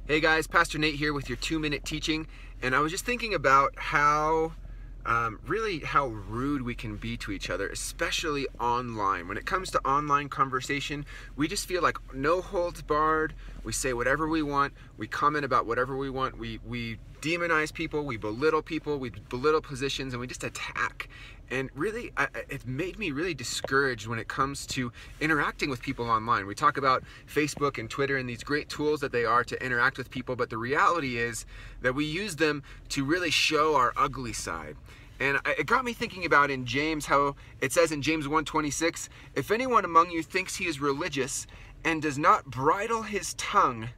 Hey guys, Pastor Nate here with your 2-minute teaching, and I was just thinking about how really how rude we can be to each other, especially online. When it comes to online conversation, we just feel like no holds barred. We say whatever we want, we comment about whatever we want, we demonize people, we belittle positions, and we just attack. And really, it made me really discouraged when it comes to interacting with people online. We talk about Facebook and Twitter and these great tools that they are to interact with people, but the reality is that we use them to really show our ugly side. And it got me thinking about in James how it says in James 1:26, if anyone among you thinks he is religious and does not bridle his tongue,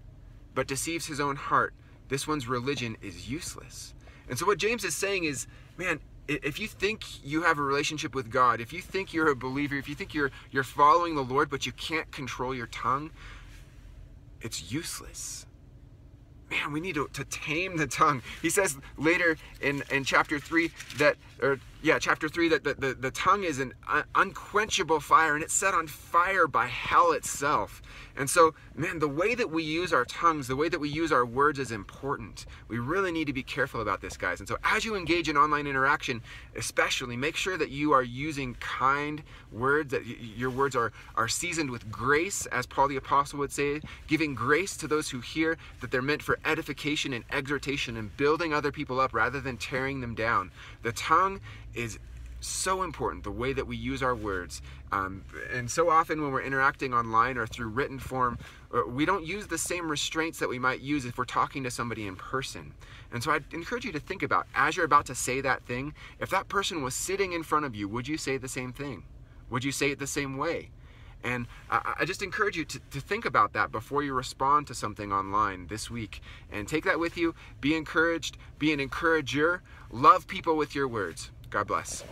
but deceives his own heart, this one's religion is useless. And so what James is saying is, man, if you think you have a relationship with God, if you think you're a believer, if you think you're following the Lord, but you can't control your tongue, it's useless. Man, we need to tame the tongue. He says later in chapter 3 that, the tongue is an unquenchable fire, and it's set on fire by hell itself. And so, man, the way that we use our tongues, the way that we use our words is important. We really need to be careful about this, guys. And so as you engage in online interaction, especially, make sure that you are using kind words, that your words are seasoned with grace, as Paul the Apostle would say, giving grace to those who hear, that they're meant for edification and exhortation and building other people up rather than tearing them down. The tongue is so important, the way that we use our words. And so often when we're interacting online or through written form, we don't use the same restraints that we might use if we're talking to somebody in person. And so I'd encourage you to think about, as you're about to say that thing, if that person was sitting in front of you, would you say the same thing? Would you say it the same way? And I just encourage you to think about that before you respond to something online this week. And take that with you. Be encouraged. Be an encourager. Love people with your words. God bless.